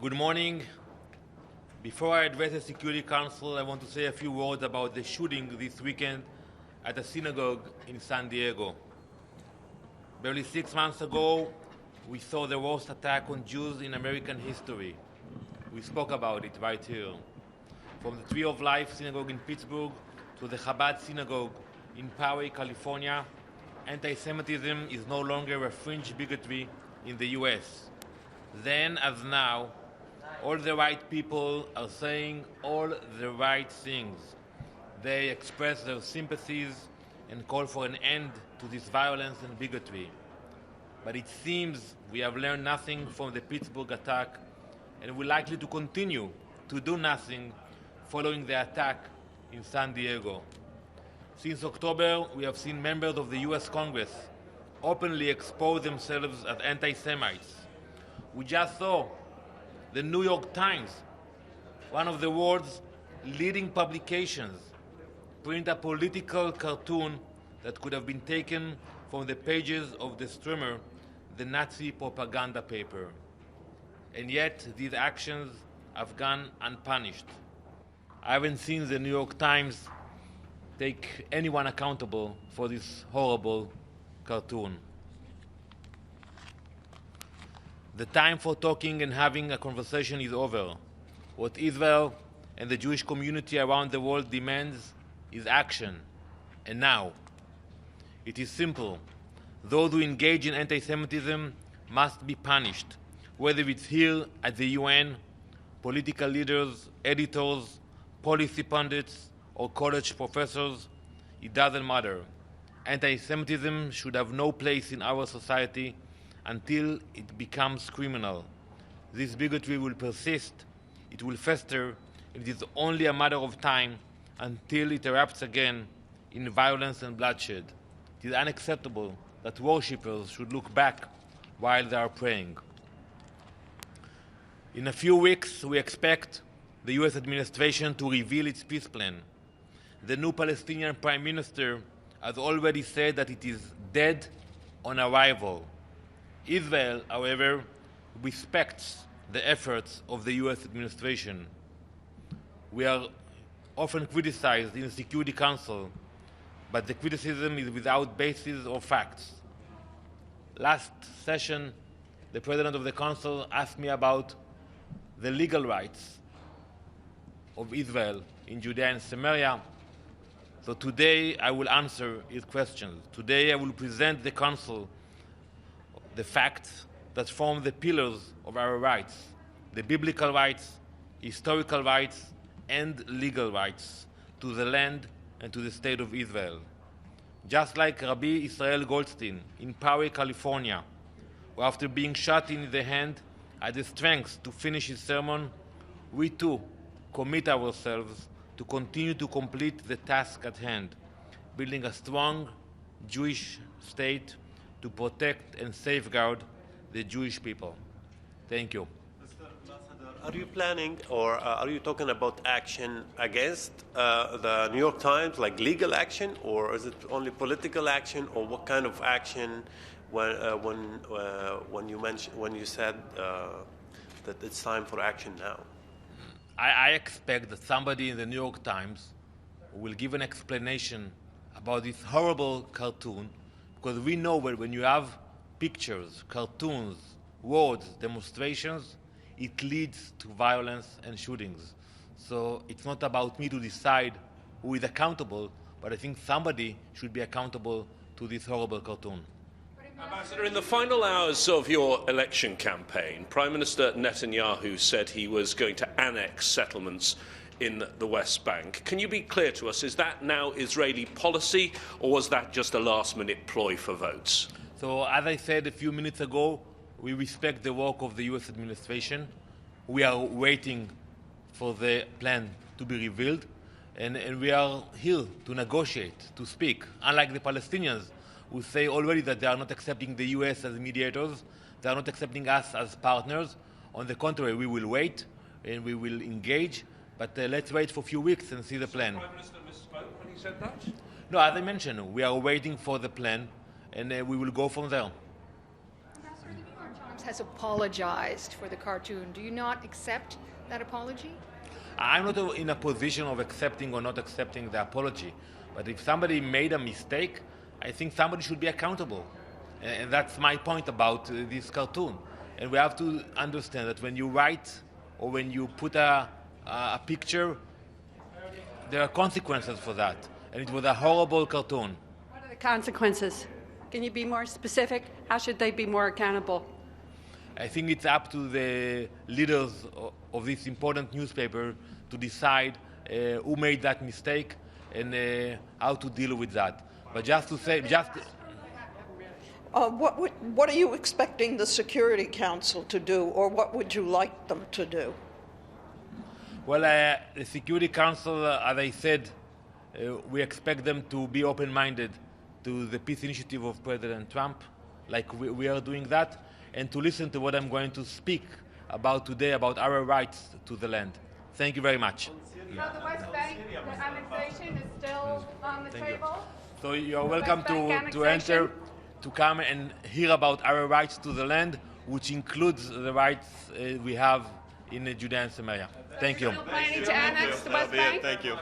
Good morning. Before I address the Security Council, I want to say a few words about the shooting this weekend at a synagogue in San Diego. Barely 6 months ago, we saw the worst attack on Jews in American history. We spoke about it right here. From the Tree of Life Synagogue in Pittsburgh to the Chabad Synagogue in Poway, California, anti-Semitism is no longer a fringe bigotry in the US. Then, as now, all the right people are saying all the right things. They express their sympathies and call for an end to this violence and bigotry. But it seems we have learned nothing from the Pittsburgh attack, and we're likely to continue to do nothing following the attack in San Diego. Since October, we have seen members of the US Congress openly expose themselves as anti-Semites. We just saw the New York Times, one of the world's leading publications, print a political cartoon that could have been taken from the pages of the Streamer, the Nazi propaganda paper. And yet, these actions have gone unpunished. I haven't seen the New York Times take anyone accountable for this horrible cartoon. The time for talking and having a conversation is over. What Israel and the Jewish community around the world demands is action, and now. It is simple. Those who engage in anti-Semitism must be punished, whether it's here at the UN, political leaders, editors, policy pundits, or college professors. It doesn't matter. Anti-Semitism should have no place in our society until it becomes criminal. This bigotry will persist, it will fester, and it is only a matter of time until it erupts again in violence and bloodshed. It is unacceptable that worshippers should look back while they are praying. In a few weeks, we expect the US administration to reveal its peace plan. The new Palestinian Prime Minister has already said that it is dead on arrival. Israel, however, respects the efforts of the US administration. We are often criticized in the Security Council, but the criticism is without basis or facts. Last session, the President of the Council asked me about the legal rights of Israel in Judea and Samaria. So today I will answer his questions. Today I will present the Council the facts that form the pillars of our rights, the biblical rights, historical rights, and legal rights to the land and to the state of Israel. Just like Rabbi Israel Goldstein in Poway, California, who after being shot in the hand had the strength to finish his sermon, we too commit ourselves to continue to complete the task at hand, building a strong Jewish state to protect and safeguard the Jewish people. Thank you. Mr. Ambassador, are you planning or are you talking about action against the New York Times, like legal action, or is it only political action, or what kind of action when you said that it's time for action now? I expect that somebody in the New York Times will give an explanation about this horrible cartoon, because we know that when you have pictures, cartoons, words, demonstrations, it leads to violence and shootings. So it's not about me to decide who is accountable, but I think somebody should be accountable to this horrible cartoon. Ambassador, in the final hours of your election campaign, Prime Minister Netanyahu said he was going to annex settlements in the West Bank. Can you be clear to us, is that now Israeli policy, or was that just a last-minute ploy for votes? So, as I said a few minutes ago, we respect the work of the US administration. We are waiting for the plan to be revealed, and we are here to negotiate, to speak. Unlike the Palestinians, who say already that they are not accepting the US as mediators, they are not accepting us as partners. On the contrary, we will wait and we will engage, but let's wait for a few weeks and see the plan. The Prime Minister misspoke when he said that? No, as I mentioned, we are waiting for the plan, and we will go from there. Ambassador, the New York Times has apologized for the cartoon. Do you not accept that apology? I'm not in a position of accepting or not accepting the apology. But if somebody made a mistake, I think somebody should be accountable. And that's my point about this cartoon. And we have to understand that when you write or when you put a picture, there are consequences for that. And it was a horrible cartoon. What are the consequences? Can you be more specific? How should they be more accountable? I think it's up to the leaders of this important newspaper to decide who made that mistake and how to deal with that. But just to say, what are you expecting the Security Council to do, or what would you like them to do? Well, the Security Council, as I said, we expect them to be open-minded to the peace initiative of President Trump, like we are doing that, and to listen to what I'm going to speak about today, about our rights to the land. Thank you very much. So the West Bank, the annexation is still on the table? So you're welcome to enter, to come and hear about our rights to the land, which includes the rights we have in Judea and Samaria. Thank you. Still planning to annex the West Bank? Thank you.